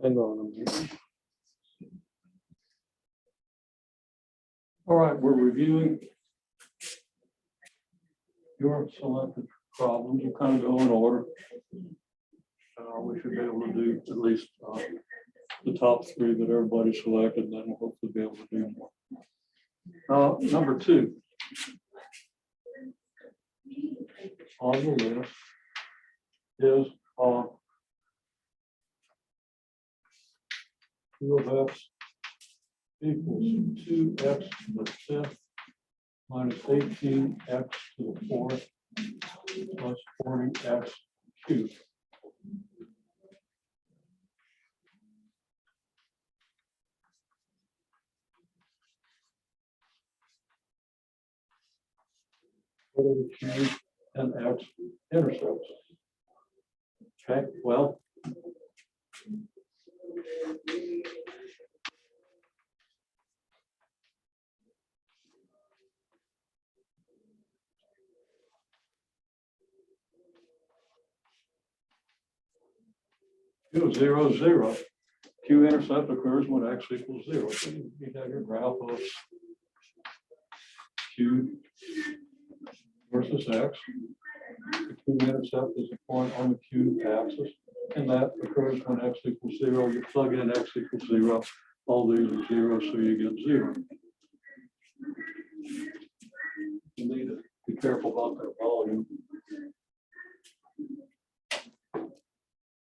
Hang on a minute. All right, we're reviewing your selected problems. You kind of go in order. We should be able to do at least the top three that everybody selected, and then we'll hopefully be able to do more. Number two on the list is Q of x equals 2x to the fifth minus 18x to the fourth plus 40x cubed. What are the q and x intercepts? Okay, well, Q 0, 0. Q intercept occurs when x equals 0. So you have your graph of Q versus x. The Q intercept is a point on the Q axis, and that occurs when x equals 0. You plug in x equals 0. All these are 0, so you get 0. You need to be careful about their volume.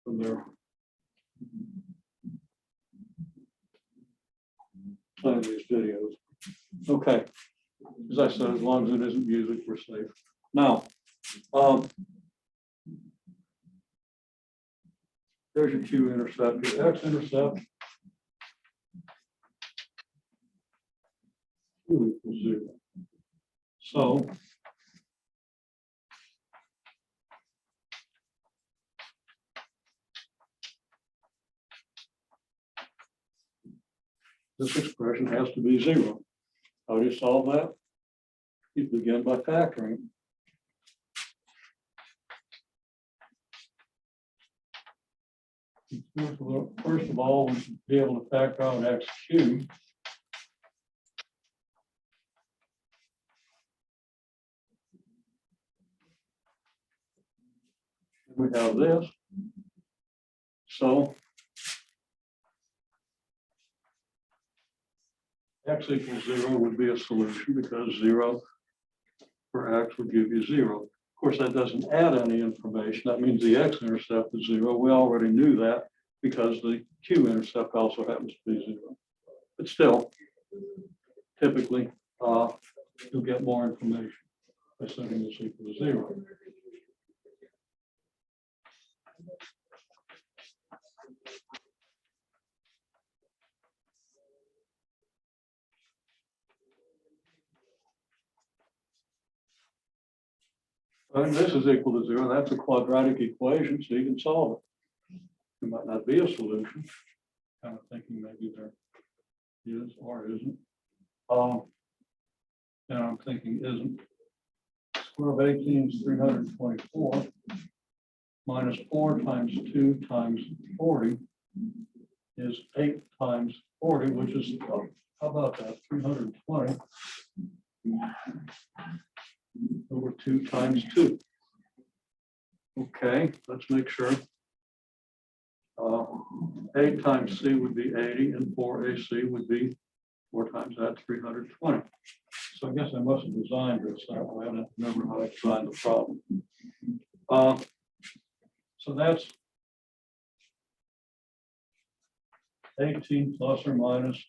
From there. Playing these videos. Okay. As I said, as long as it isn't music, we're safe. Now, there's your Q intercept, your X intercept. Q equals 0. So, this expression has to be 0. How do you solve that? You begin by factoring. First of all, we should be able to factor out x cubed. We have this. So x equals 0 would be a solution because 0 for x would give you 0. Of course, that doesn't add any information. That means the x-intercept is 0. We already knew that because the q-intercept also happens to be 0. But still, typically, you'll get more information by setting this equal to 0. And this is equal to 0. That's a quadratic equation, so you can solve it. It might not be a solution. Kind of thinking maybe there is or isn't. And I'm thinking isn't. Square of 18 is 324. Minus 4 times 2 times 40 is 8 times 40, which is, how about that, 320. Over 2 times 2. Okay, let's make sure. 8 times C would be 80, and 4AC would be 4 times that, 320. So I guess I must have designed this that way. I don't remember how I designed the problem. So that's 18 plus or minus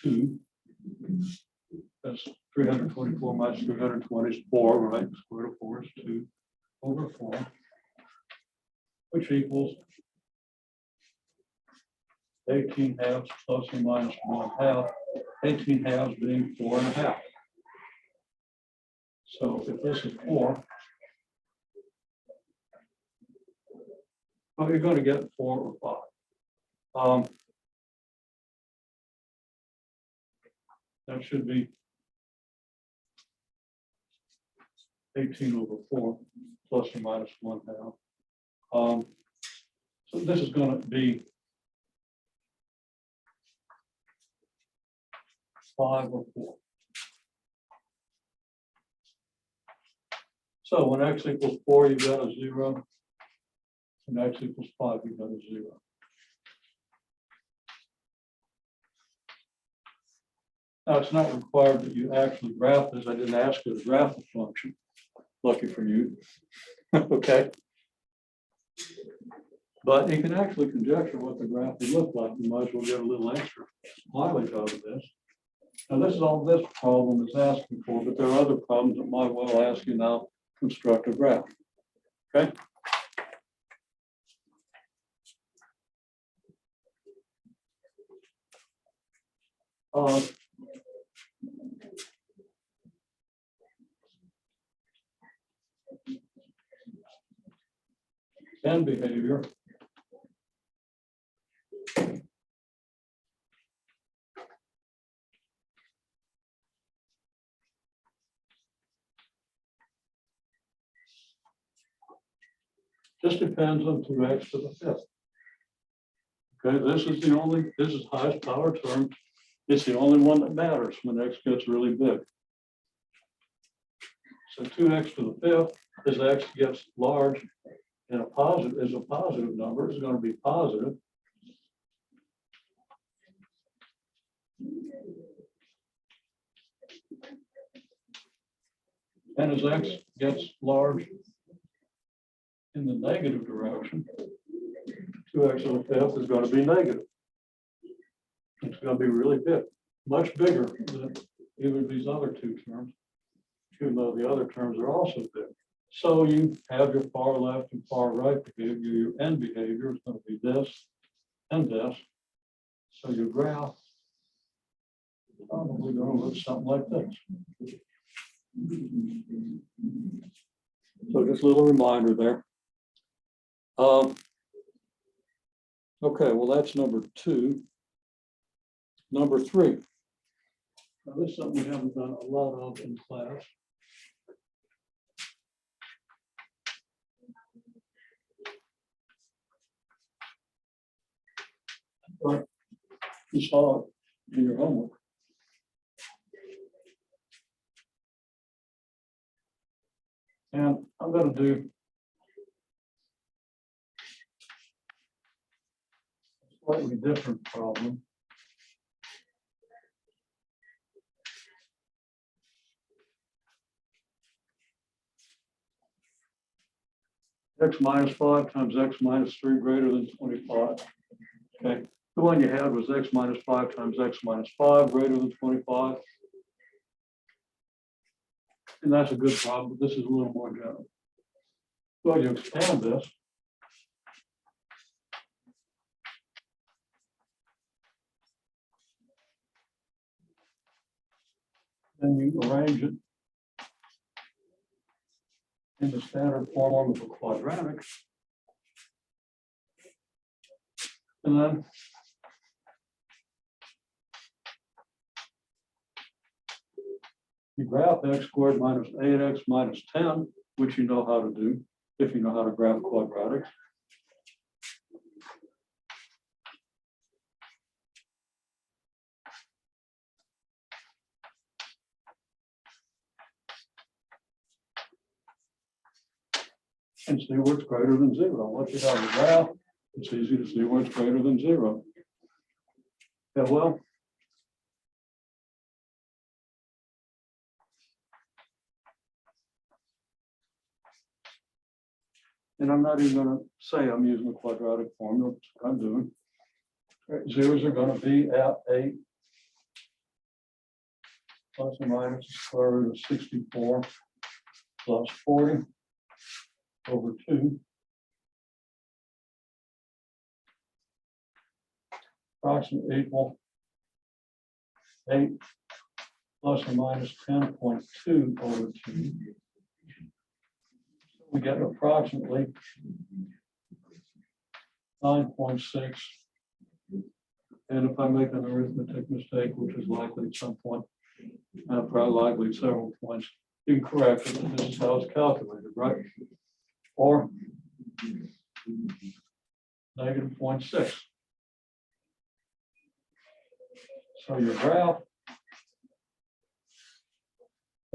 2. That's 324 minus 320 is 4, right? Square root of 4 is 2 over 4, which equals 18 halves plus or minus 1/2. 18 halves being 4 1/2. So if this is 4, well, you're going to get 4 or 5. That should be 18 over 4 plus or minus 1/2. So this is going to be 5 or 4. So when x equals 4, you got a 0. When x equals 5, you got a 0. Now, it's not required that you actually graph this. I didn't ask you to graph the function. Lucky for you. Okay. But you can actually conjecture what the graph would look like. You might as well get a little extra mileage out of this. Now, this is all this problem is asking for, but there are other problems that might well ask you now construct a graph. Okay. And behavior. Just depends on 2x to the 5th. Okay, this is highest power term. It's the only one that matters when x gets really big. So 2x to the 5th, as x gets large and a positive number, is going to be positive. And as x gets large in the negative direction, 2x to the 5th is going to be negative. It's going to be really big, much bigger than either of these other two terms, even though the other terms are also big. So you have your far left and far right behavior. Your end behavior is going to be this and this. So your graph is probably going to look something like this. So just a little reminder there. Okay, well, that's number 2. Number 3. Now, this is something we haven't done a lot of in class. But you saw it in your homework. And I'm going to do a slightly different problem. X minus 5 times x minus 3 greater than 25. Okay. The one you had was x minus 5 times x minus 5 greater than 25. And that's a good problem, but this is a little more general. Well, you expand this. Then you arrange it in the standard form of a quadratic. And then you graph x squared minus 8x minus 10, which you know how to do if you know how to graph quadratics. And see where it's greater than 0. Once you have a graph, it's easy to see where it's greater than 0. Yeah, well, and I'm not even going to say I'm using a quadratic formula. That's what I'm doing. Right, zeros are going to be at 8 plus or minus the square root of 64 plus 40 over 2. Approximately equal 8 plus or minus 10.2 over 2. We get approximately 9.6. And if I make an arithmetic mistake, which is likely at some point, probably likely at several points, you can correct it. This is how it's calculated, right? Or negative 0.6. So your graph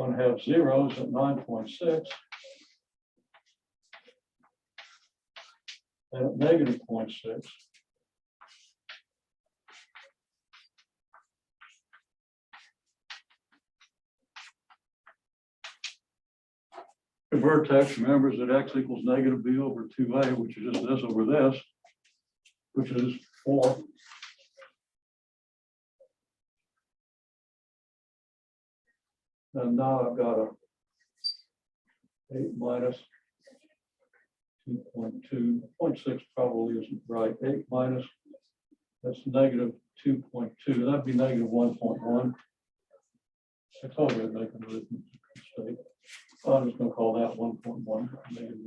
going to have zeros at 9.6 and at negative 0.6. The vertex remembers that x equals negative b over 2a, which is just this over this, which is 4. And now I've got a 8 minus 2.2. 0.6 probably isn't right. 8 minus, that's negative 2.2. That'd be negative 1.1. I told you I'd make an arithmetic mistake. I'm just going to call that 1.1, negative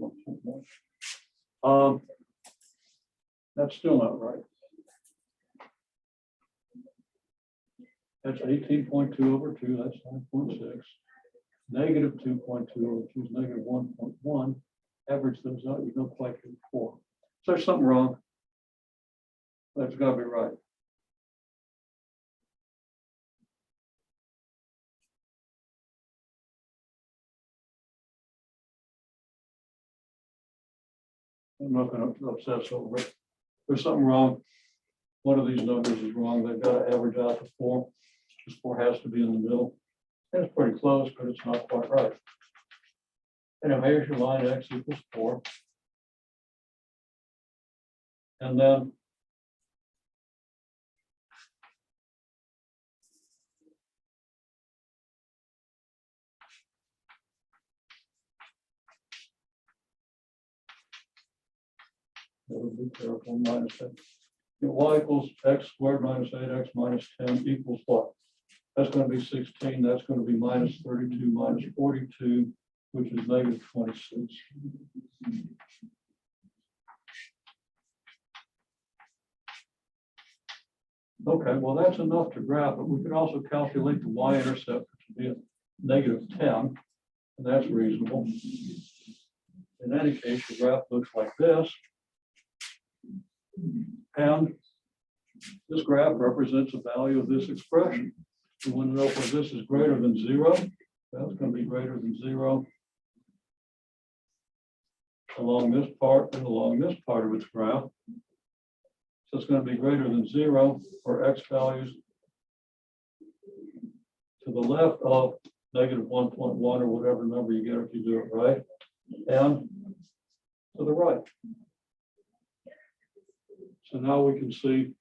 1.1. That's still not right. That's 18.2 over 2, that's 9.6. Negative 2.2 over 2 is negative 1.1. Average those out, you don't quite get 4. So there's something wrong. That's got to be right. I'm not going to obsess over it. There's something wrong. One of these numbers is wrong. They've got to average out to 4. This 4 has to be in the middle. And it's pretty close, but it's not quite right. And now here's your line x equals 4. And then be careful, minus 8. Y equals x squared minus 8x minus 10 equals what? That's going to be 16. That's going to be minus 32 minus 42, which is negative 26. Okay, well, that's enough to graph, but we could also calculate the y-intercept, which would be at negative 10, and that's reasonable. In any case, the graph looks like this. And this graph represents the value of this expression. We want to know if this is greater than 0. That's going to be greater than 0 along this part and along this part of its graph. So it's going to be greater than 0 for x values to the left of negative 1.1 or whatever number you get if you do it right, and to the right. So now we can see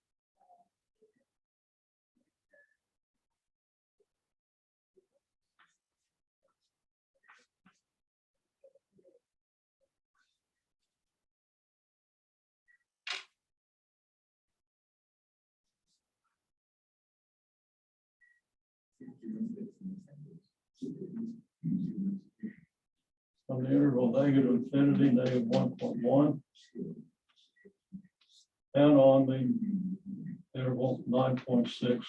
on the interval negative infinity, negative 1.1, and on the interval 9.6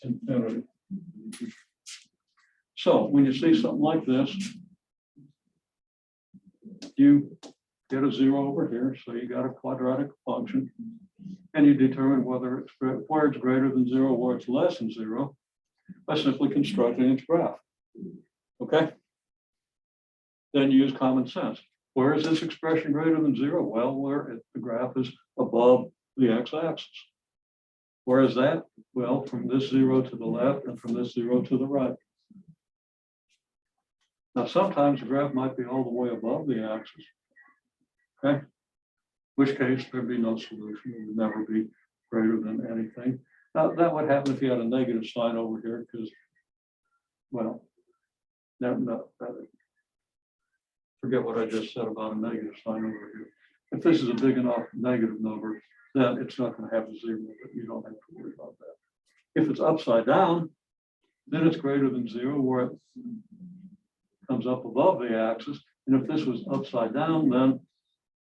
infinity. So when you see something like this, you get a 0 over here, so you got a quadratic function, and you determine whether it's where it's greater than 0, where it's less than 0, by simply constructing its graph. Okay? Then use common sense. Where is this expression greater than 0? Well, where the graph is above the x-axis. Where is that? Well, from this 0 to the left and from this 0 to the right. Now, sometimes the graph might be all the way above the axis. Okay? In which case, there'd be no solution. It would never be greater than anything. Now, that would happen if you had a negative sign over here, because, well, forget what I just said about a negative sign over here. If this is a big enough negative number, then it's not going to have a 0, but you don't have to worry about that. If it's upside down, then it's greater than 0, where it comes up above the axis. And if this was upside down, then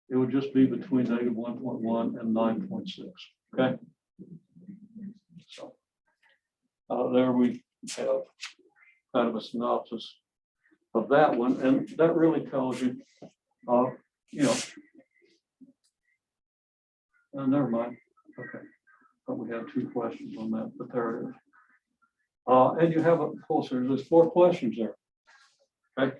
it would just be between negative 1.1 and 9.6. Okay. So there we have kind of a synopsis of that one, and that really tells you, you know. Never mind. Okay, but we had 2 questions on that, but there it is. And you have a full series. There's 4 questions there. Okay.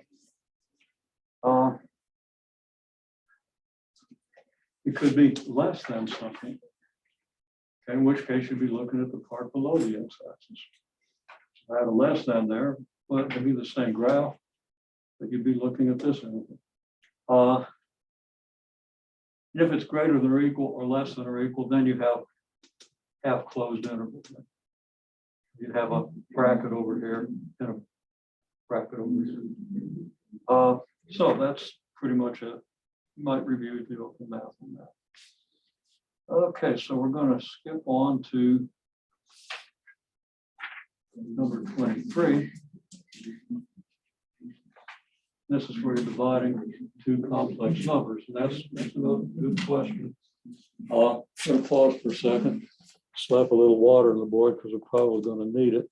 It could be less than something, okay, in which case you'd be looking at the part below the x-axis. So I had a less than there, but it'd be the same graph, but you'd be looking at this interval. If it's greater than or equal or less than or equal, then you have half closed interval. You have a bracket over here and a bracket over here. So that's pretty much it. You might review the open math on that. Okay, so we're going to skip on to number 23. This is where you're dividing 2 complex numbers, and that's a good question. I'm going to pause for a second, slap a little water on the board because we're probably going to need it.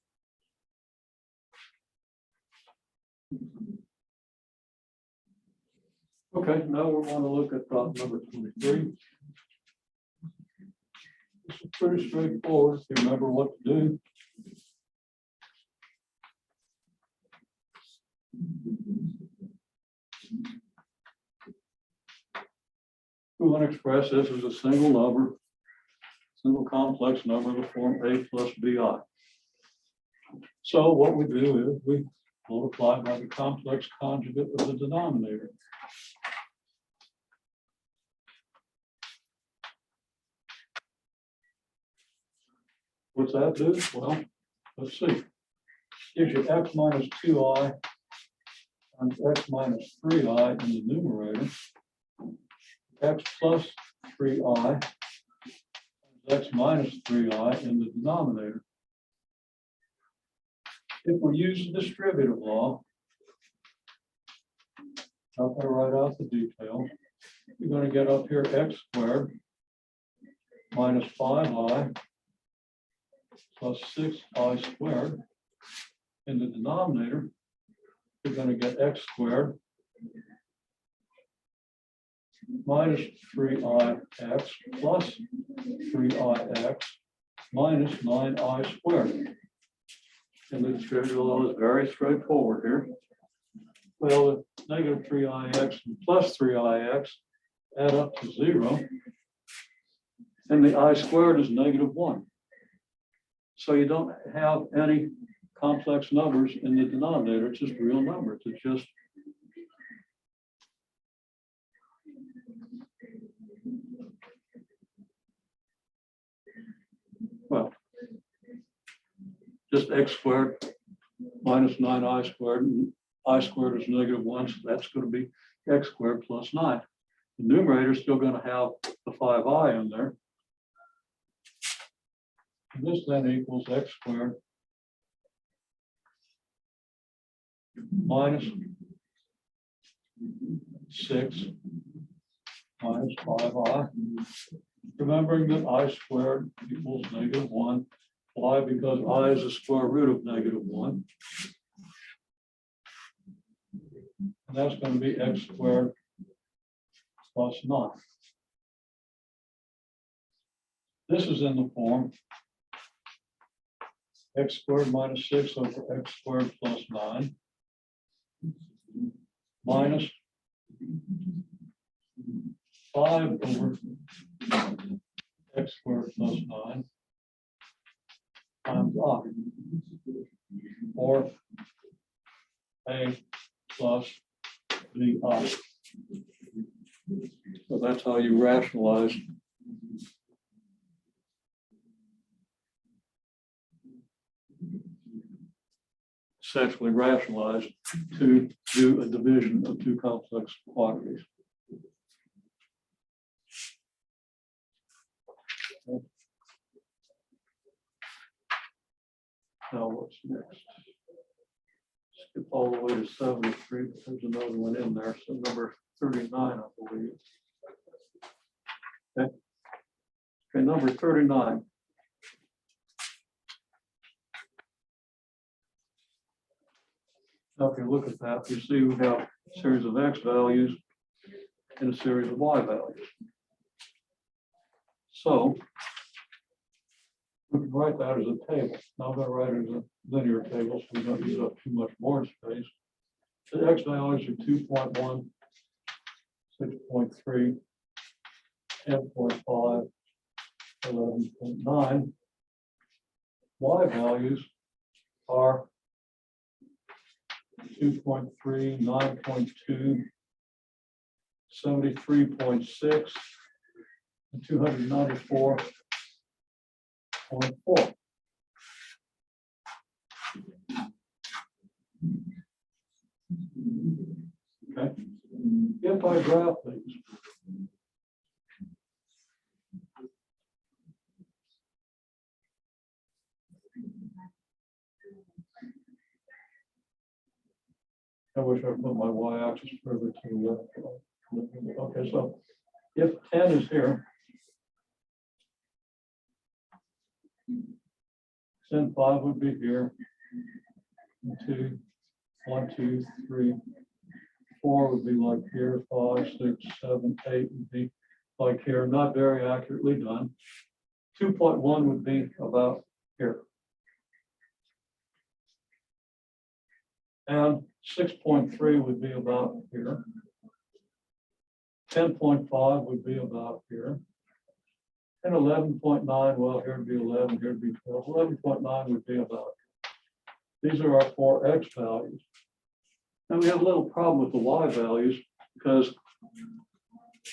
Okay, now we're going to look at problem number 23. This is pretty straightforward if you remember what to do. We want to express this as a single number, single complex number of the form A plus BI. So what we do is we multiply by the complex conjugate of the denominator. What's that do? Well, let's see. Gives you x minus 2i and x minus 3i in the numerator, x plus 3i, and x minus 3i in the denominator. If we use the distributive law, I'm going to write out the detail. You're going to get up here x squared minus 5i plus 6i squared. In the denominator, you're going to get x squared minus 3ix plus 3ix minus 9i squared. And the distributive law is very straightforward here. Well, negative 3ix and plus 3ix add up to 0, and the I squared is negative 1. So you don't have any complex numbers in the denominator. It's just real numbers. It's just just x squared minus 9i squared, and I squared is negative 1, so that's going to be x squared plus 9. The numerator is still going to have the 5i in there. And this then equals x squared minus 6 minus 5i. Remembering that I squared equals negative 1. Why? Because I is the square root of negative 1. And that's going to be x squared plus 9. This is in the form x squared minus 6 over x squared plus 9 minus 5 over x squared plus 9 times I, or A plus BI. So that's how you rationalize essentially rationalize to do a division of 2 complex quantities. Now what's next? Skip all the way to 73, but there's another one in there. So number 39, I believe. Okay, number 39. Now, if you look at that, you see we have a series of x values and a series of y values. So We can write that as a table. Now I'm going to write it as a linear table so we don't use up too much board space. The x values are 2.1, 6.3, 10.5, 11.9. Y values are 2.3, 9.2, 73.6, and 294.4. Okay. If I graph these, I wish I put my y-axis further to the left. Okay, so if 10 is here, then 5 would be here, 2, 1, 2, 3, 4 would be like here, 5, 6, 7, 8 would be like here, not very accurately done. 2.1 would be about here. And 6.3 would be about here. 10.5 would be about here. And 11.9, well, here would be 11, here would be 12. 11.9 would be about here. These are our 4 x values. Now we have a little problem with the y values because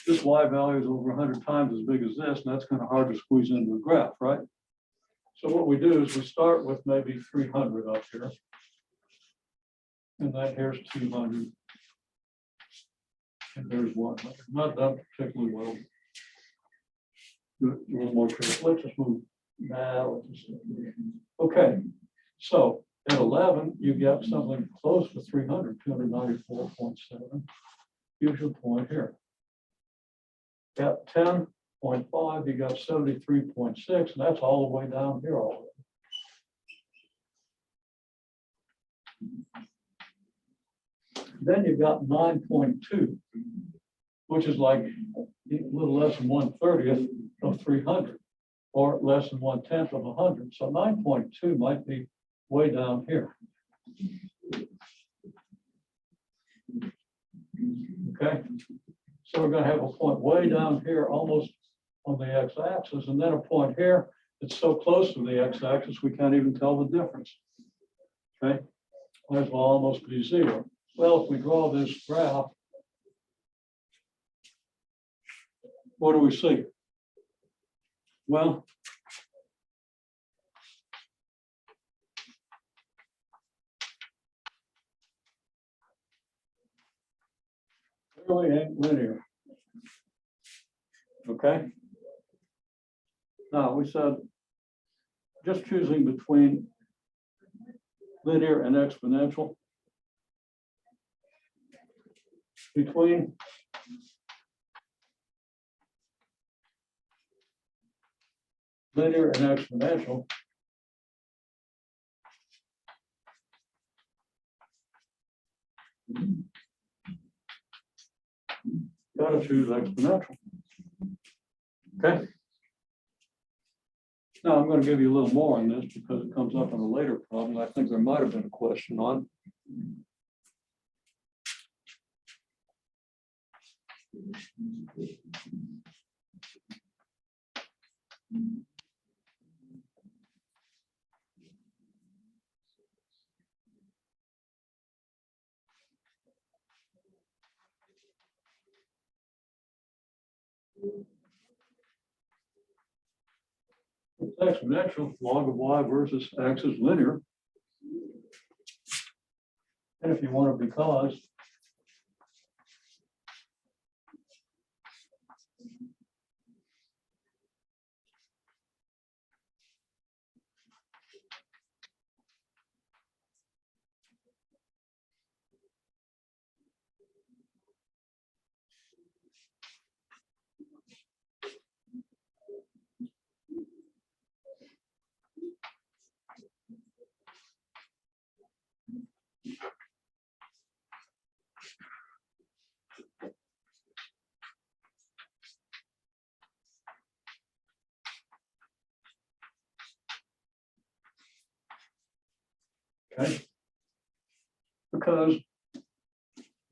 this y value is over 100 times as big as this, and that's kind of hard to squeeze into a graph, right? So what we do is we start with maybe 300 up here. And then here's 200. And there's 100. Not done particularly well. Do it a little more careful. Let's just move now. Okay. So at 11, you get something close to 300, 294.7. Here's your point here. At 10.5, you got 73.6, and that's all the way down here already. Then you've got 9.2, which is like a little less than 1/30th of 300, or less than 1/10 of 100. So 9.2 might be way down here. Okay, so we're going to have a point way down here, almost on the x-axis, and then a point here that's so close to the x-axis we can't even tell the difference. Okay, might as well almost be 0. Well, if we draw this graph, what do we see? Well, it really ain't linear. Okay. Now we said just choosing between linear and exponential. Between linear and exponential, got to choose exponential. Okay. Now I'm going to give you a little more on this because it comes up in a later problem. I think there might have been a question on. It's exponential, log of y versus x is linear. And if you want to because, Okay. Because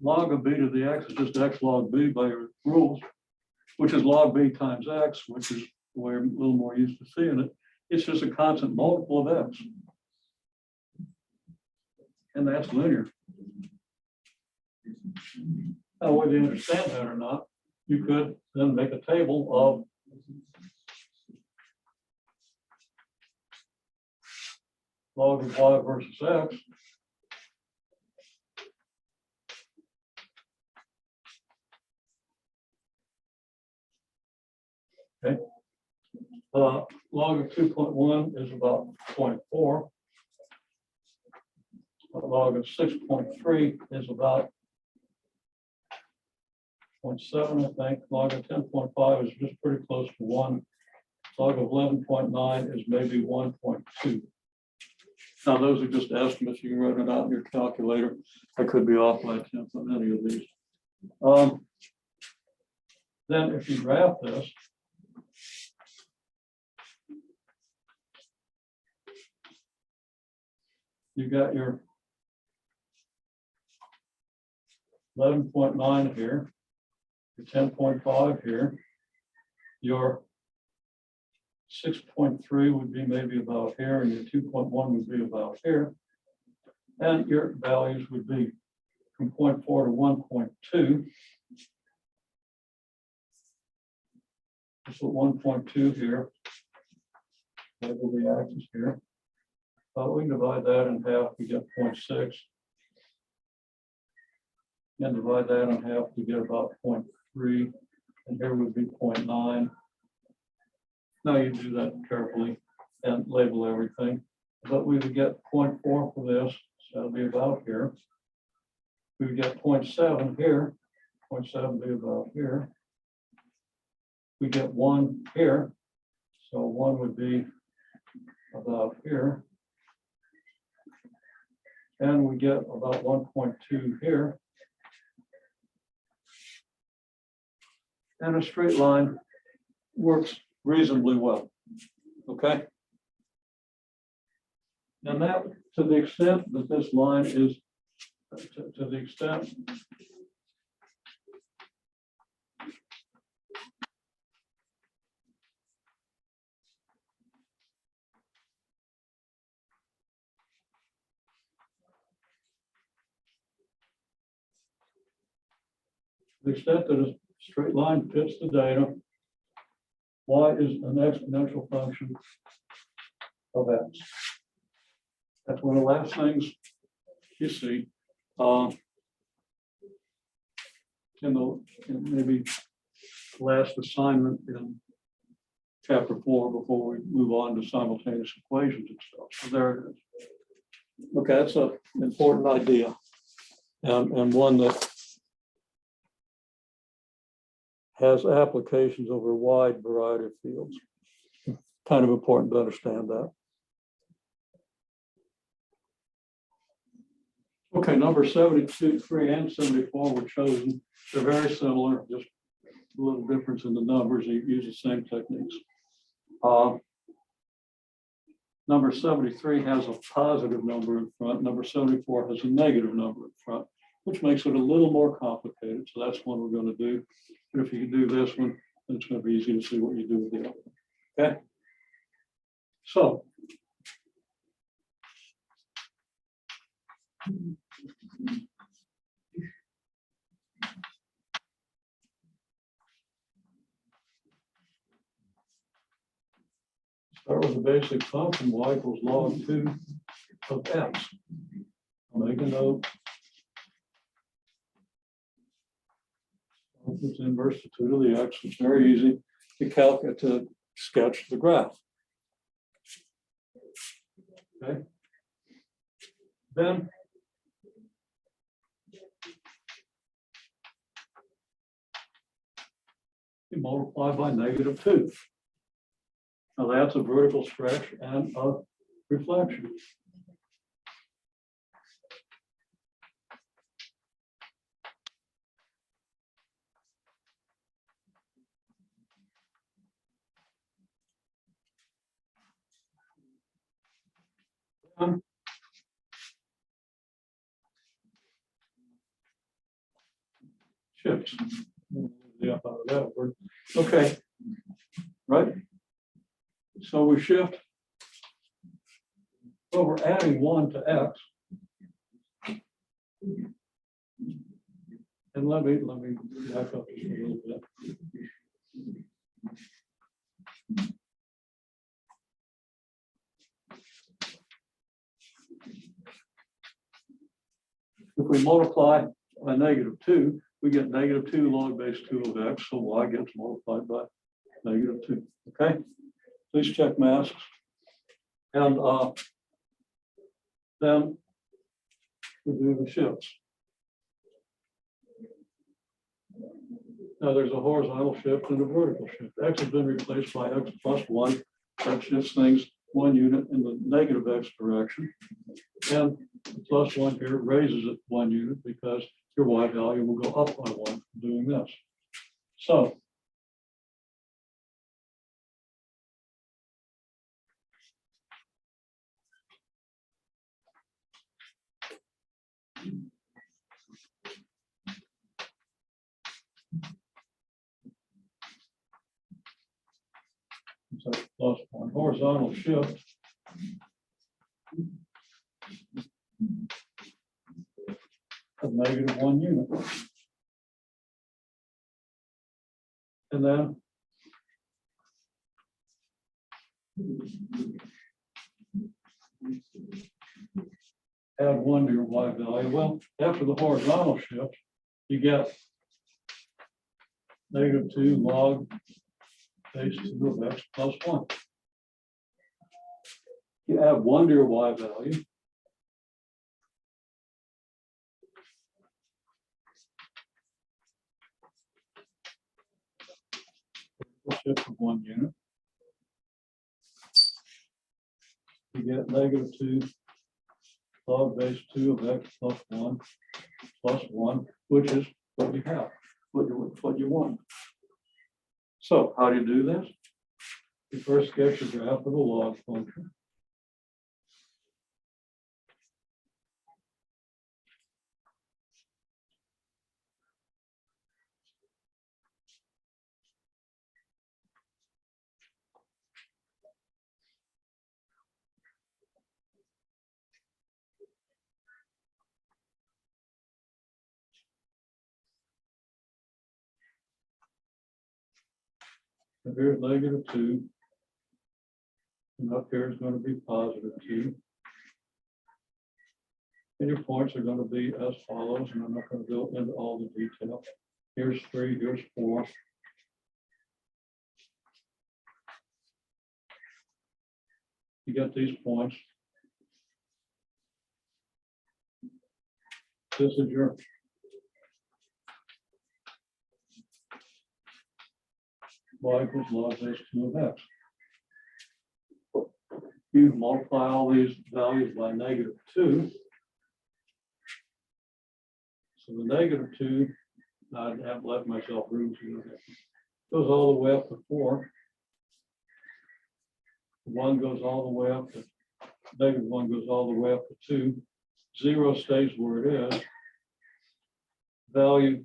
log of b to the x is just x log b by your rules, which is log b times x, which is the way I'm a little more used to seeing it. It's just a constant multiple of x. And that's linear. Now, whether you understand that or not, you could then make a table of log of y versus x. Okay. Log of 2.1 is about 0.4. Log of 6.3 is about 0.7, I think. Log of 10.5 is just pretty close to 1. Log of 11.9 is maybe 1.2. Now, those are just estimates. You can write it out in your calculator. I could be off by a tenth on any of these. Then if you graph this, you got your 11.9 here, your 10.5 here, your 6.3 would be maybe about here, and your 2.1 would be about here. And your values would be from 0.4 to 1.2. Just put 1.2 here, label the axis here. We can divide that in half, we get 0.6. And divide that in half, we get about 0.3. And here would be 0.9. Now you do that carefully and label everything. But we would get 0.4 for this, so that'll be about here. We would get 0.7 here, 0.7 be about here. We get 1 here, so 1 would be about here. And we get about 1.2 here. And a straight line works reasonably well, okay? And that, to the extent that this line is, to the extent that a straight line fits the data, y is an exponential function of x. That's one of the last things you see in maybe last assignment in chapter 4 before we move on to simultaneous equations and stuff. So there it is. Okay, that's an important idea and one that has applications over a wide variety of fields. Kind of important to understand that. Okay, number 72, 3, and 74 were chosen. They're very similar, just a little difference in the numbers. You use the same techniques. Number 73 has a positive number in front. Number 74 has a negative number in front, which makes it a little more complicated. So that's one we're going to do. But if you can do this one, then it's going to be easy to see what you do with the other one. Okay. So start with a basic function, y equals log 2 of x. I'll make a note. It's inverse to 2 to the x. It's very easy to calculate, to sketch the graph. Okay. Then you multiply by -2. Now that's a vertical stretch and a reflection. shifts. Yeah, out of that word. Okay, right? So we shift. Well, we're adding 1 to x. And let me back up just a little bit. If we multiply by -2, we get -2 log base 2 of x, so y gets multiplied by -2. Okay, please check masks. And then we do the shifts. Now there's a horizontal shift and a vertical shift. X has been replaced by x plus 1. That shifts things 1 unit in the negative x direction. And the plus 1 here raises it 1 unit because your y value will go up by 1 from doing this. So so plus 1 horizontal shift of -1 unit. And then add 1 to your y value. Well, after the horizontal shift, you get -2 log base 2 of x plus 1. You add 1 to your y value. Shift of 1 unit. You get -2 log base 2 of x plus 1 plus 1, which is what you have, what you want. So how do you do this? You first sketch a graph of the log function. And here's -2. And up here is going to be +2. And your points are going to be as follows, and I'm not going to go into all the detail. Here's 3, here's 4. You get these points. This is your y equals log base 2 of x. You multiply all these values by -2. So the -2, I have left myself room to goes all the way up to 4. 1 goes all the way up to -1 goes all the way up to 2. 0 stays where it is. Y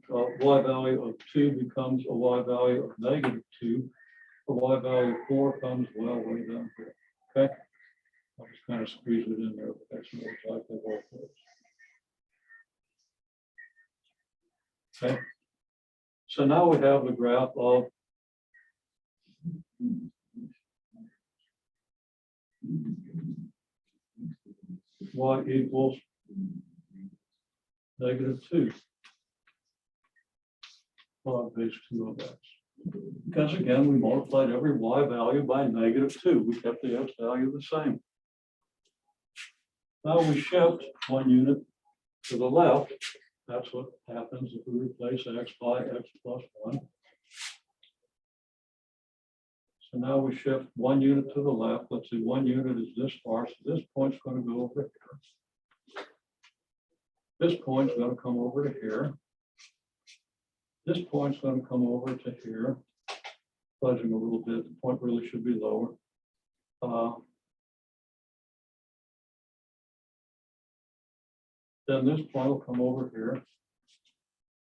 value of 2 becomes a y value of -2. The y value of 4 comes well way down here. Okay. I'll just kind of squeeze it in there, but that's more exactly what it is. Okay. So now we have the graph of y equals -2 log base 2 of x. Because again, we multiplied every y value by -2. We kept the x value the same. Now we shift 1 unit to the left. That's what happens if we replace x by x plus 1. So now we shift 1 unit to the left. Let's see, 1 unit is this far. So this point's going to go over here. This point's going to come over to here. This point's going to come over to here. Fudging a little bit. The point really should be lower. Then this point will come over here.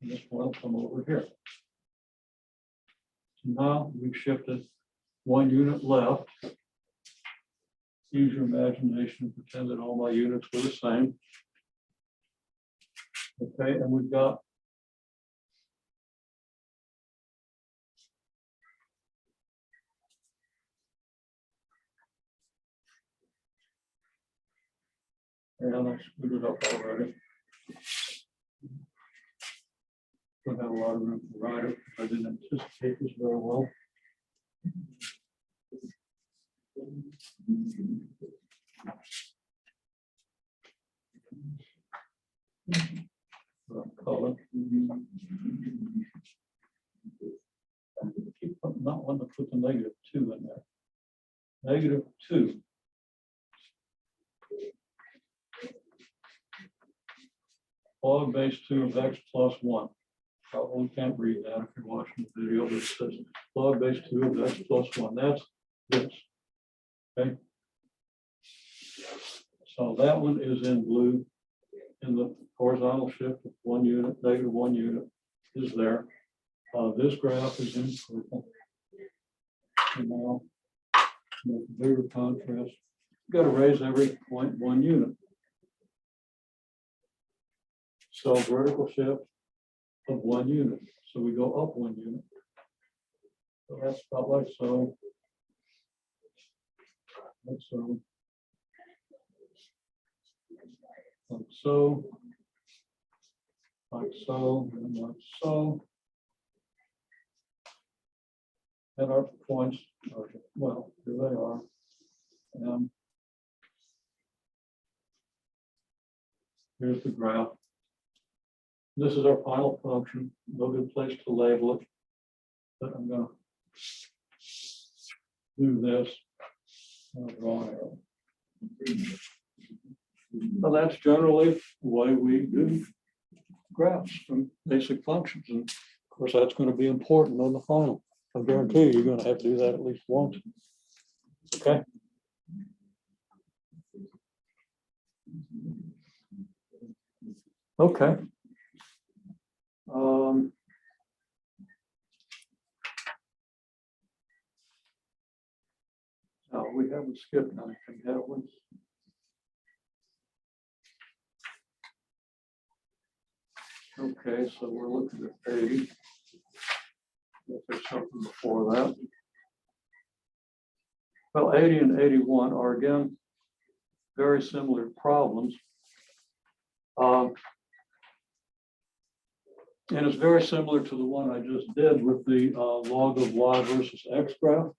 And this one will come over here. So now we've shifted 1 unit left. Use your imagination and pretend that all my units were the same. Okay, and we've got and I screwed it up already. Don't have a lot of room to write it. I didn't anticipate this very well. Color. Keep not wanting to put the -2 in there. -2. Log base 2 of x plus 1. Probably can't read that if you're watching the video, but it says log base 2 of x plus 1. That's this. Okay. So that one is in blue. In the horizontal shift of 1 unit, -1 unit is there. This graph is in purple. And now, with bigger contrast, you've got to raise every 0.1 unit. So vertical shift of 1 unit. So we go up 1 unit. So that's about like so. Like so. Like so. Like so. And like so. And our points are, well, here they are. And here's the graph. This is our final function. No good place to label it, but I'm going to do this. I'll draw an arrow. Well, that's generally the way we do graphs from basic functions. And of course, that's going to be important on the final. I guarantee you, you're going to have to do that at least once. Okay. Okay. No, we haven't skipped anything, have we? Okay, so we're looking at 80. If there's something before that. Well, 80 and 81 are again very similar problems. And it's very similar to the one I just did with the log of y versus x graph.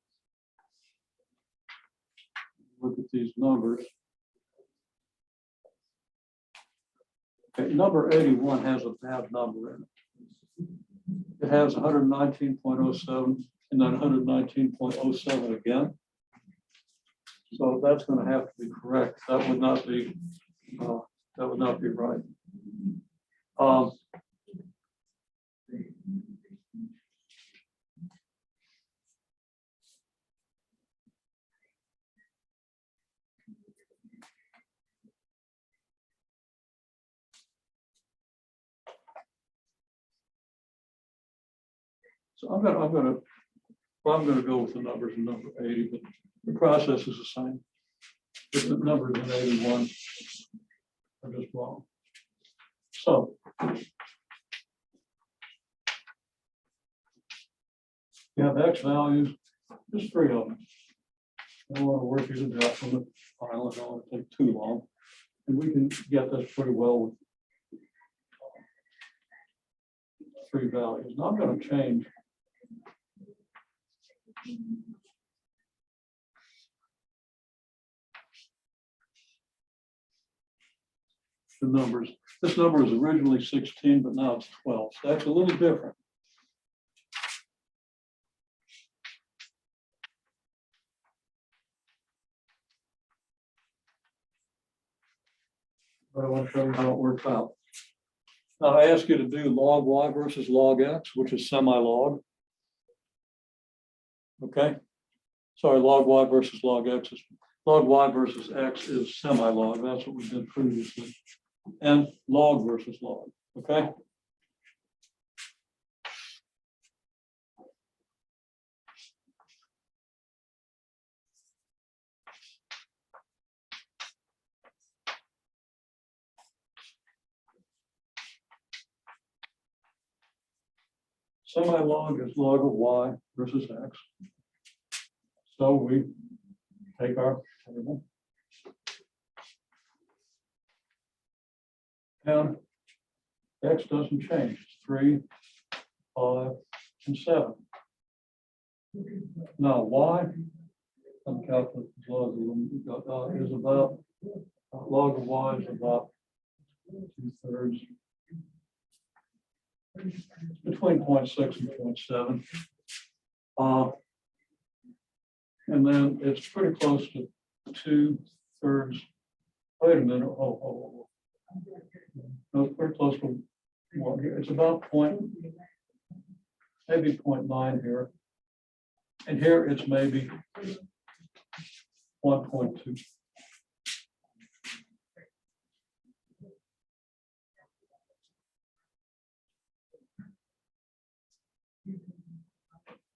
Look at these numbers. Okay, number 81 has a bad number in it. It has 119.07 and then 119.07 again. So that's going to have to be correct. That would not be right. So I'm going to go with the numbers in number 80, but the process is the same. If the numbers in 81 are just wrong. So you have X values, just 3 of them. I don't want to work these out from the file. I don't want to take too long. And we can get this pretty well with 3 values. Now I'm going to change the numbers. This number was originally 16, but now it's 12. So that's a little different. But I want to show you how it works out. Now I ask you to do log y versus log x, which is semi-log. Okay. Sorry, log y versus log x is log y versus x is semi-log. That's what we did previously. And log versus log. Okay. Semi-log is log of y versus x. So we take our table. And x doesn't change. It's 3, 5, and 7. Now y, I'm calculating log is about log of y is about 2/3. Between 0.6 and 0.7. And then it's pretty close to 2/3. Wait a minute. Oh. No, it's pretty close to 1 here. It's about maybe 0.9 here. And here it's maybe 1.2.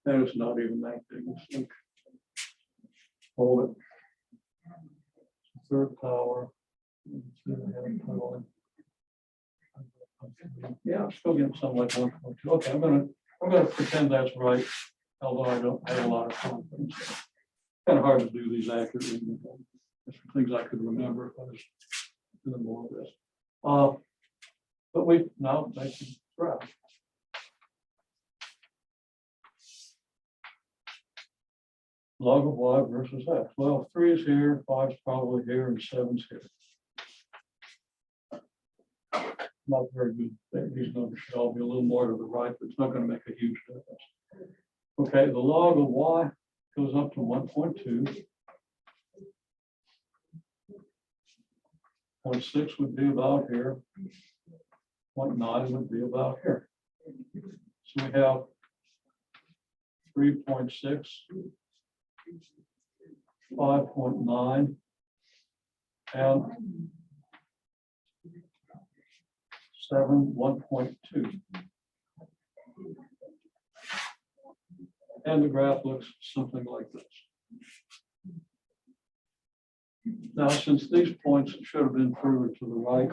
And it's not even that big. It's like, hold it. Third power. Yeah, I'm still getting something like 1.2. Okay, I'm gonna pretend that's right, although I don't have a lot of confidence. Kind of hard to do these accurately. There's some things I could remember if I was doing more of this. But we now make the graph. Log of y versus x. Well, 3 is here, 5 is probably here, and 7 is here. Not very good. These numbers should all be a little more to the right, but it's not going to make a huge difference. Okay, the log of y goes up to 1.2. 0.6 would be about here. 0.9 would be about here. So we have 3.6, 5.9, and 7, 1.2. And the graph looks something like this. Now, since these points should have been further to the right,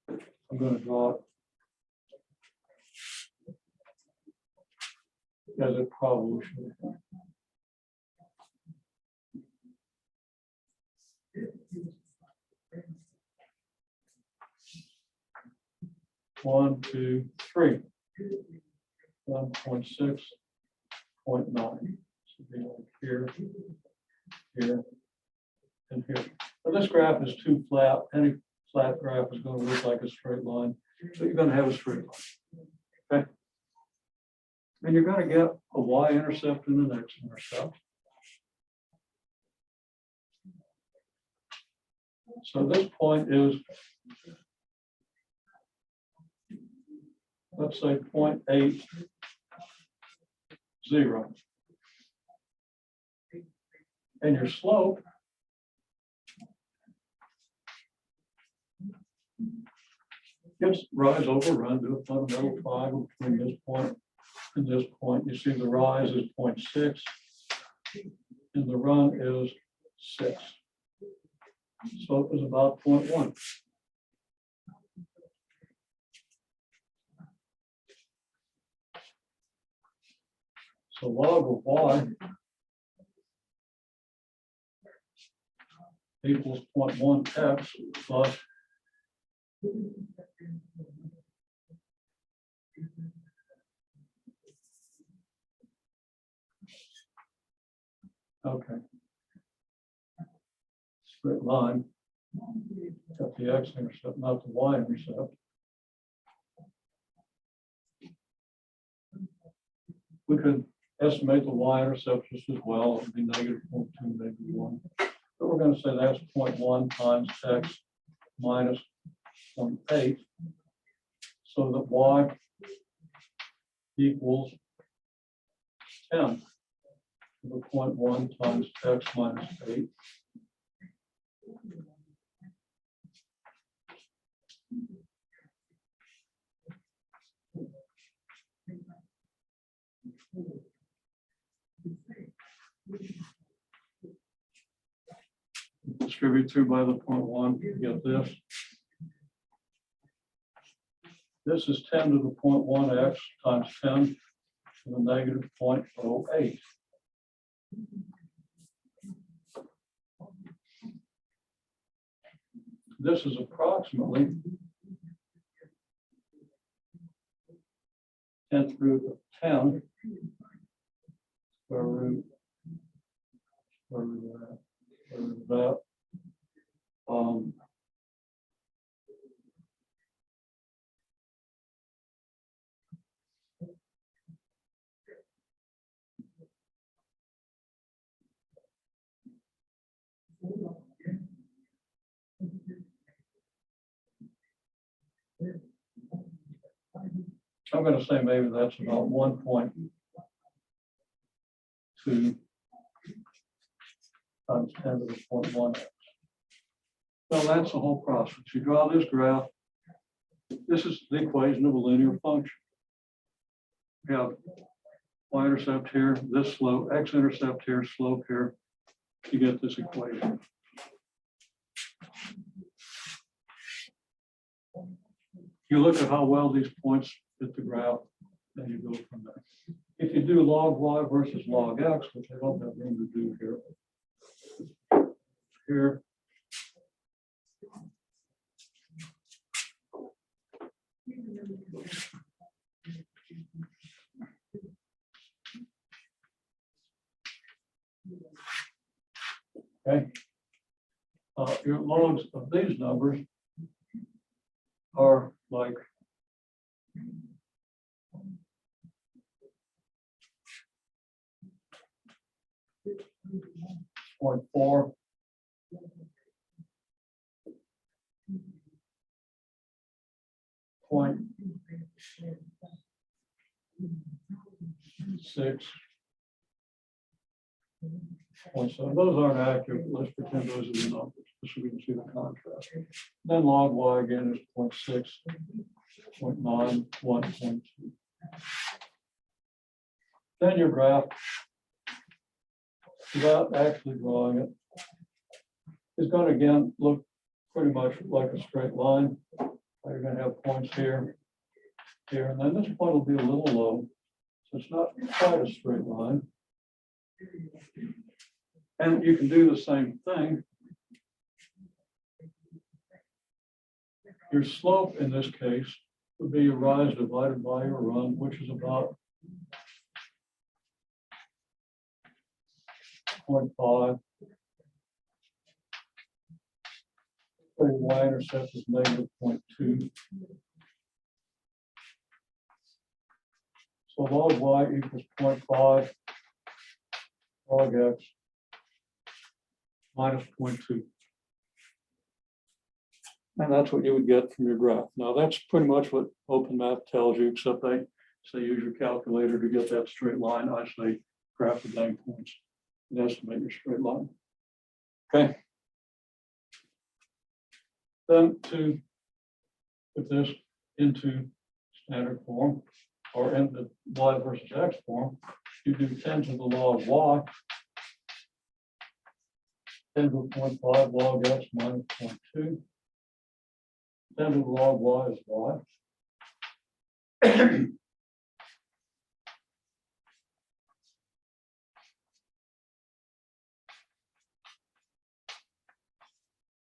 I'm going to draw it as it probably should have been. One, 2, 3. 1.6, 0.9. So be like here, here, and here. But this graph is too flat. Any flat graph is going to look like a straight line. So you're going to have a straight line. Okay. And you're going to get a y-intercept and an x-intercept. So this point is, let's say 0.80. And your slope gets rise over run, do a fundamental triangle between this point and this point. You see the rise is 0.6 and the run is 6. Slope is about 0.1. So log of y equals 0.1 x plus okay. Straight line. Got the x-intercept, not the y-intercept. We could estimate the y-intercept just as well. It would be -0.2, maybe 1. But we're going to say that's 0.1 times x minus 0.8, so that y equals 10 to the 0.1 times x minus 8. Distribute through by the 0.1, you get this. This is 10 to the 0.1x times 10 to the negative 0.08. This is approximately 10th root of 10 square root of that. I'm going to say maybe that's about 1.2 times 10 to the 0.1x. So that's the whole process. You draw this graph. This is the equation of a linear function. You have y-intercept here, this slope, x-intercept here, slope here. You get this equation. You look at how well these points fit the graph, and you go from there. If you do log y versus log x, which I don't have room to do here. Okay. Your logs of these numbers are like 0.4, 0.6, 0.7. Those aren't accurate. Let's pretend those are the numbers, just so we can see the contrast. Then log y again is 0.6, 0.9, 1.2. Then your graph, without actually drawing it, is going to again look pretty much like a straight line. You're going to have points here, here, and then this point will be a little low. So it's not quite a straight line. And you can do the same thing. Your slope in this case would be your rise divided by your run, which is about 0.5. So your y-intercept is negative 0.2. So log y equals 0.5 log x minus 0.2. And that's what you would get from your graph. Now that's pretty much what open math tells you, except they say use your calculator to get that straight line. I say graph the dang points and estimate your straight line. Okay. Then to put this into standard form, or in the y versus x form, you do 10 to the log y, 10 to the 0.5 log x minus 0.2. 10 to the log y is y.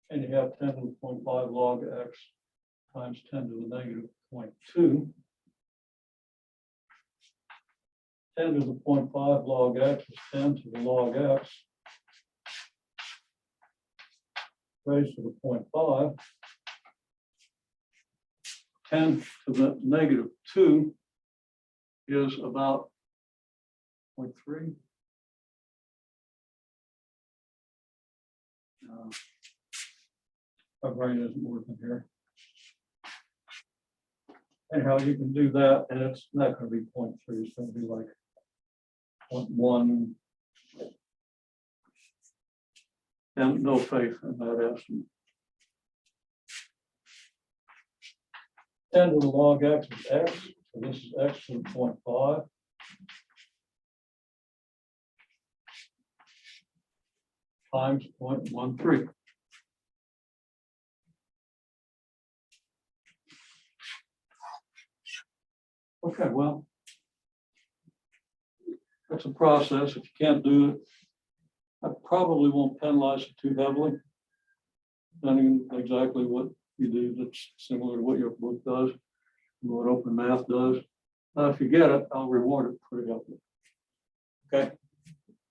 And you have 10 to the 0.5 log x times 10 to the negative 0.2. 10 to the 0.5 log x is 10 to the log x raised to the 0.5. 10 to the negative 2 is about 0.3. My brain isn't working here. Anyhow, you can do that, and it's not going to be 0.3. It's going to be like 0.1. And no faith in that estimate. 10 to the log x is x. So this is x to the 0.5. Times 0.13. Okay, well, that's a process. If you can't do it, I probably won't penalize it too heavily. Depending on exactly what you do that's similar to what your book does, what open math does. If you get it, I'll reward it pretty heavily. Okay.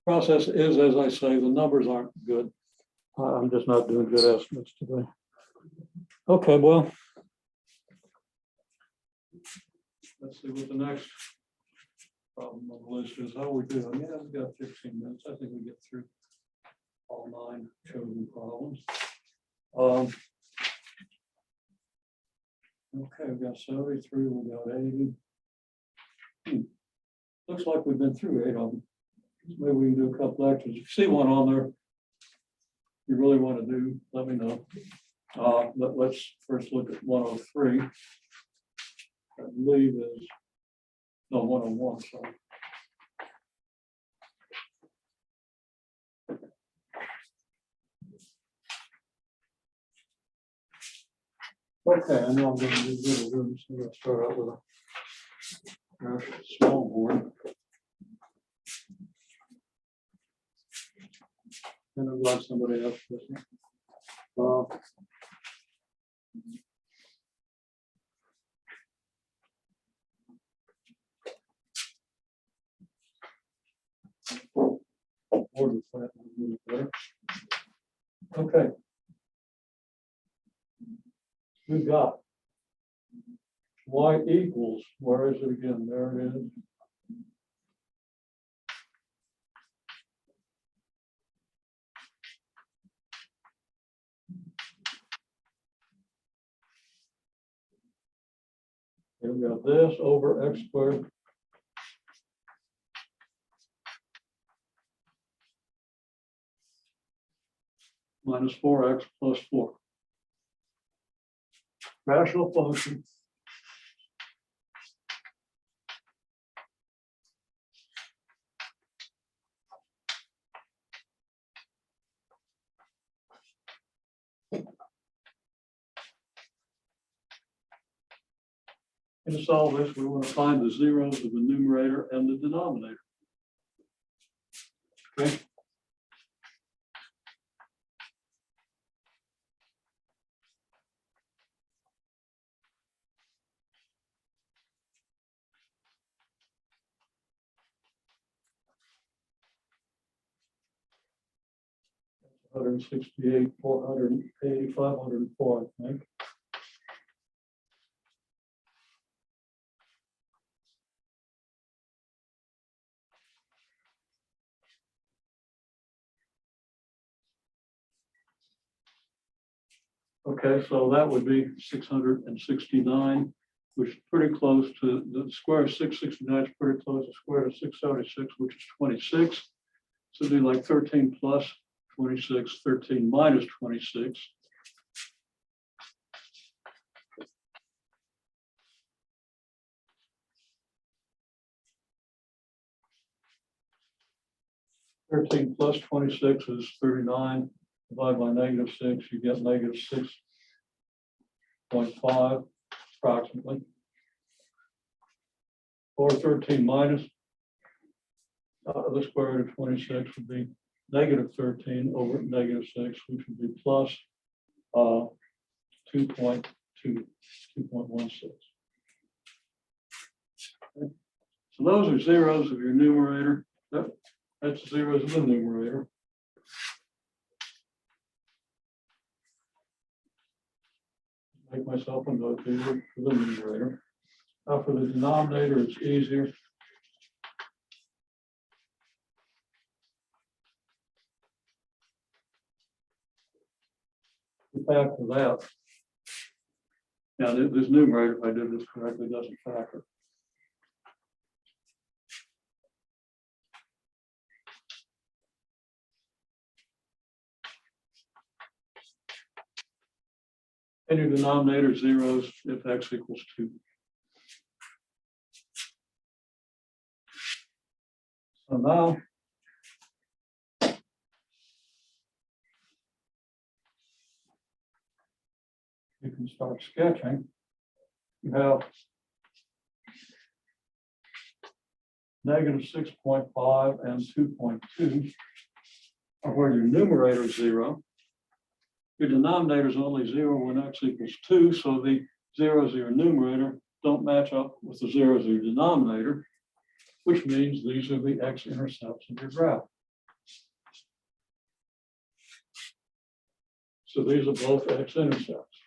Process is, as I say, the numbers aren't good. I'm just not doing good estimates today. Okay, well, let's see what the next problem on the list is. How are we doing? Yeah, we've got 15 minutes. I think we get through all 9 chosen problems. Okay, we've got 73, we've got 80. Looks like we've been through 8 of them. Maybe we can do a couple extras. If you see one on there you really want to do, let me know. Let's first look at 103. I believe is, no, 101, sorry. Okay, I know I'm going to do little rooms, so I'm going to start out with a small board. And I'm glad somebody else does it. Okay. We've got y equals, where is it again? There it is. Here we got this over x squared minus 4x plus 4. Rational function. And to solve this, we want to find the zeros of the numerator and the denominator. Okay. That's 168, 480, 504, I think. Okay, so that would be 669, which is pretty close to the square of 669 is pretty close to the square of 676, which is 26. So it'd be like 13 plus 26, 13 minus 26. (13 plus 26 is 39. Divide by -6, you get -6.5 approximately. Or 13 minus the square root of 26 would be -13 over -6, which would be plus 2.2, 2.16. Okay. So those are zeros of your numerator. That's zeros of the numerator. Make myself a note here for the numerator. Now for the denominator, it's easier. Factor that. Now this numerator, if I did this correctly, doesn't factor. And your denominator zeros if x equals 2. So now you can start sketching. You have negative 6.5 and 2.2 are where your numerator is 0. Your denominator is only 0 when x equals 2, so the zeros of your numerator don't match up with the zeros of your denominator, which means these are the x-intercepts of your graph. So these are both x-intercepts.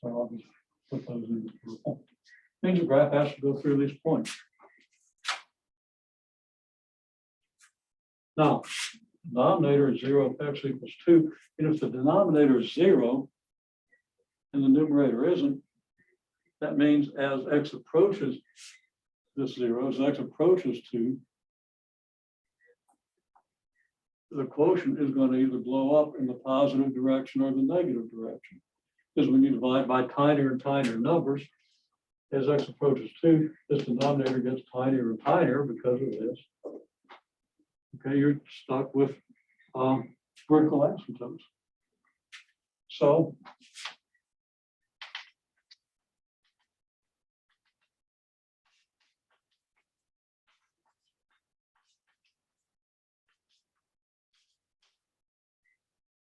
So I'll just put those in the purple. Means your graph has to go through these points. Now, denominator is 0 if x equals 2. And if the denominator is 0 and the numerator isn't, that means as x approaches this 0, as x approaches 2, the quotient is going to either blow up in the positive direction or the negative direction. Because when you divide by tinier and tinier numbers, as x approaches 2, this denominator gets tinier and tinier because of this. Okay, you're stuck with vertical asymptotes. So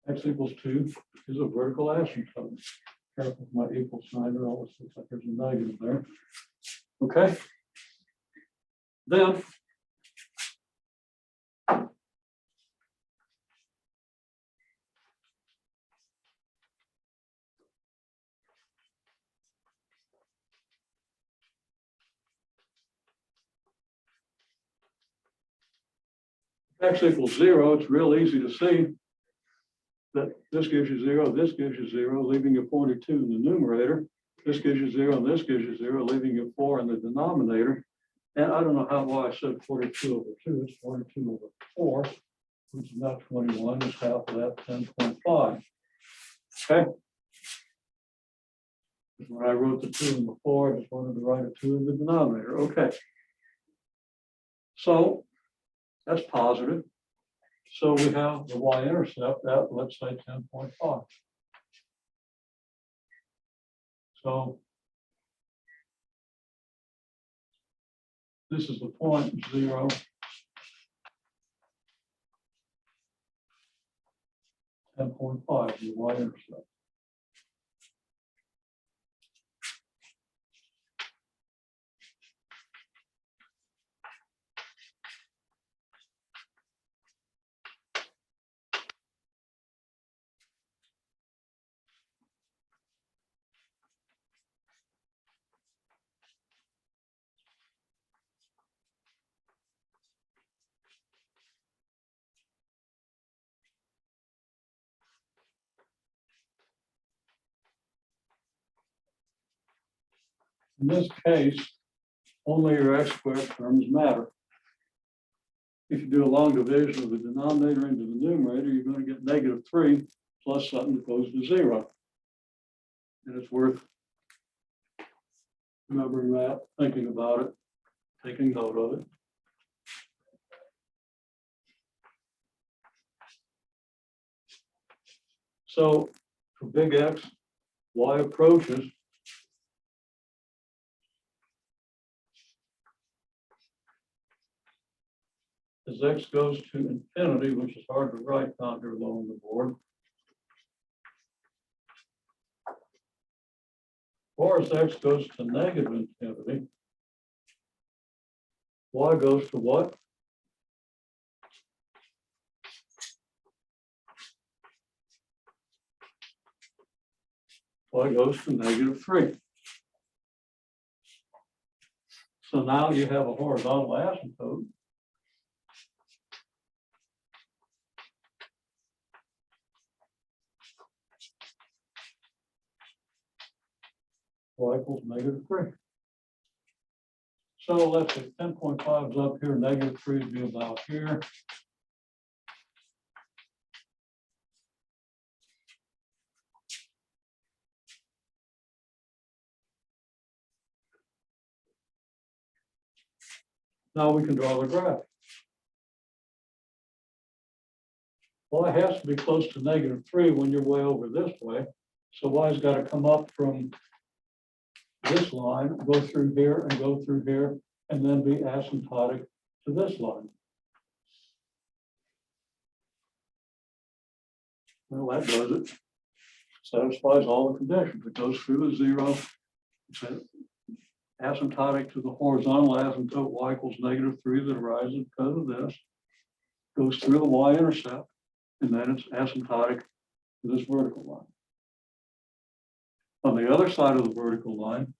x equals 2 is a vertical asymptote. Careful with my equal sign, it always looks like there's a negative there. Okay. Then x equals 0, it's real easy to see that this gives you 0, this gives you 0, leaving you 42 in the numerator. This gives you 0, and this gives you 0, leaving you 4 in the denominator. And I don't know why I said 42 over 2. It's 42 over 4, which is not 21. It's half of that, 10.5. Okay. When I wrote the 2 and the 4, I just wanted to write a 2 in the denominator. Okay. So that's positive. So we have the y-intercept at, let's say, 10.5. So this is the point 0, 10.5, the y-intercept. In this case, only your x squared terms matter. If you do a long division of the denominator into the numerator, you're going to get -3 plus something that goes to 0. And it's worth remembering that, thinking about it, taking note of it. So for big X, y approaches as x goes to infinity, which is hard to write down here low on the board, or as x goes to negative infinity, y goes to what? Y goes to -3. So now you have a horizontal asymptote. Y equals -3. So let's say 10.5 is up here, -3 would be about here. Now we can draw the graph. Well, it has to be close to -3 when you're way over this way. So y's got to come up from this line, go through here and go through here, and then be asymptotic to this line. Well, that does it. Satisfies all the conditions. It goes through the 0. It's asymptotic to the horizontal asymptote y equals -3 that arises because of this. Goes through the y-intercept, and then it's asymptotic to this vertical line. On the other side of the vertical line,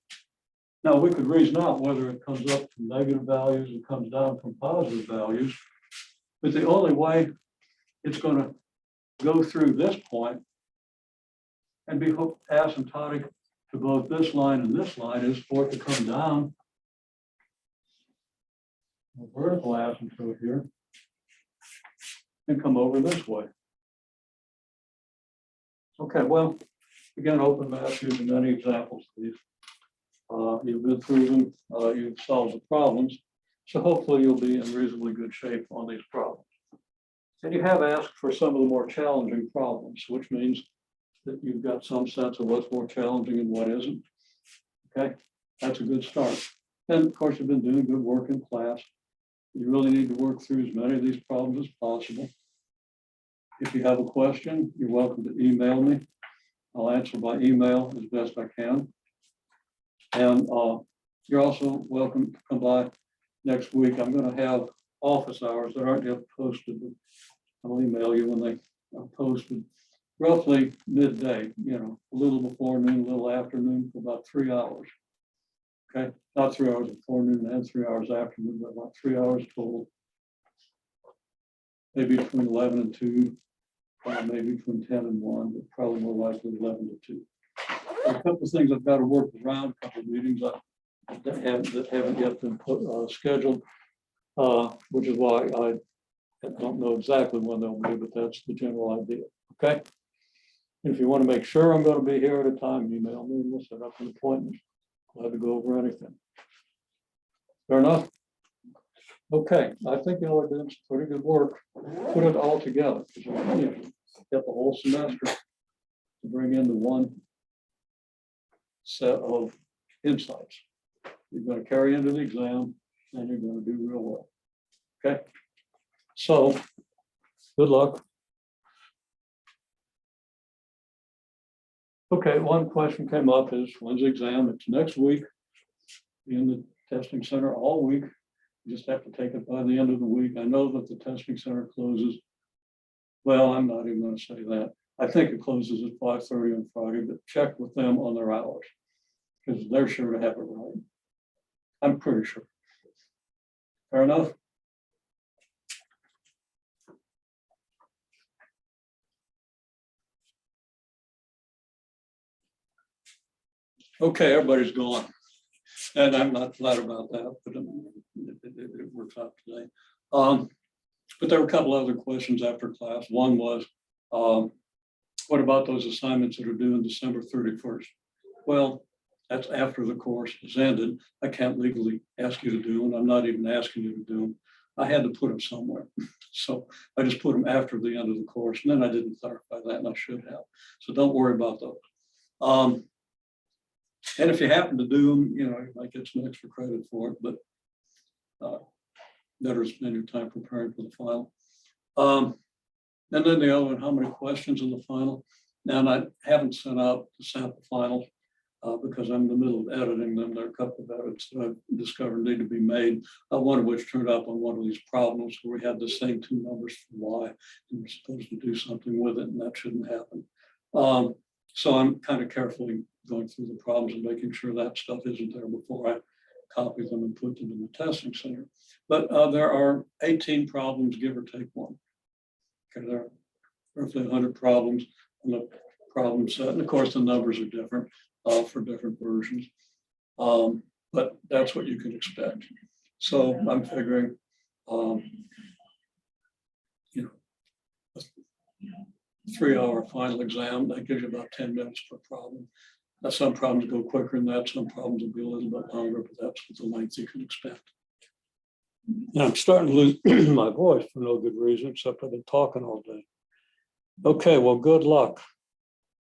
now we could reason out whether it comes up from negative values and comes down from positive values, but the only way it's going to go through this point and be asymptotic to both this line and this line is for it to come down the vertical asymptote here and come over this way. Okay, well, again, open math using many examples of these. You've been through them, you've solved the problems, so hopefully you'll be in reasonably good shape on these problems. And you have asked for some of the more challenging problems, which means that you've got some sense of what's more challenging and what isn't. Okay, that's a good start. And of course, you've been doing good work in class. You really need to work through as many of these problems as possible. If you have a question, you're welcome to email me. I'll answer by email as best I can. And you're also welcome to come by next week. I'm going to have office hours that aren't yet posted. I'll email you when they are posted. Roughly midday, a little before noon, a little afternoon, for about 3 hours. Okay, not 3 hours before noon and 3 hours afternoon, but about 3 hours total. Maybe between 11 and 2, maybe between 10 and 1, but probably more likely 11 to 2. A couple of things I've got to work around, a couple of meetings that haven't yet been scheduled, which is why I don't know exactly when they'll be, but that's the general idea. Okay. If you want to make sure I'm going to be here at a time, email me and we'll set up an appointment. Glad to go over anything. Fair enough? Okay, I think you all are doing some pretty good work. Put it all together. Get the whole semester to bring into one set of insights. You're going to carry into the exam and you're going to do real well. Okay, so good luck. Okay, one question came up is, when's the exam? It's next week. Be in the testing center all week. You just have to take it by the end of the week. I know that the testing center closes. Well, I'm not even going to say that. I think it closes at 5:30 on Friday, but check with them on their hours because they're sure to have it right. I'm pretty sure. Fair enough? Okay, everybody's gone. And I'm not glad about that, but it works out today. But there were a couple other questions after class. One was, what about those assignments that are due on December 31st? Well, that's after the course is ended. I can't legally ask you to do them. I'm not even asking you to do them. I had to put them somewhere. So I just put them after the end of the course. And then I didn't clarify that, and I should have. So don't worry about those. And if you happen to do them, you might get some extra credit for it, but better spend your time preparing for the final. And then the other one, how many questions in the final? And I haven't sent out the sample finals because I'm in the middle of editing them. There are a couple of edits that I've discovered need to be made, one of which turned up on one of these problems where we had the same two numbers for y, and we're supposed to do something with it, and that shouldn't happen. So I'm kind of carefully going through the problems and making sure that stuff isn't there before I copy them and put them in the testing center. But there are 18 problems, give or take one. Okay, there are roughly 100 problems in the problem set. And of course, the numbers are different for different versions. But that's what you can expect. So I'm figuring, a 3-hour final exam, that gives you about 10 minutes per problem. Now, some problems go quicker than that, some problems will be a little bit longer, but that's the length you can expect. And I'm starting to lose my voice for no good reason, except I've been talking all day. Okay, well, good luck.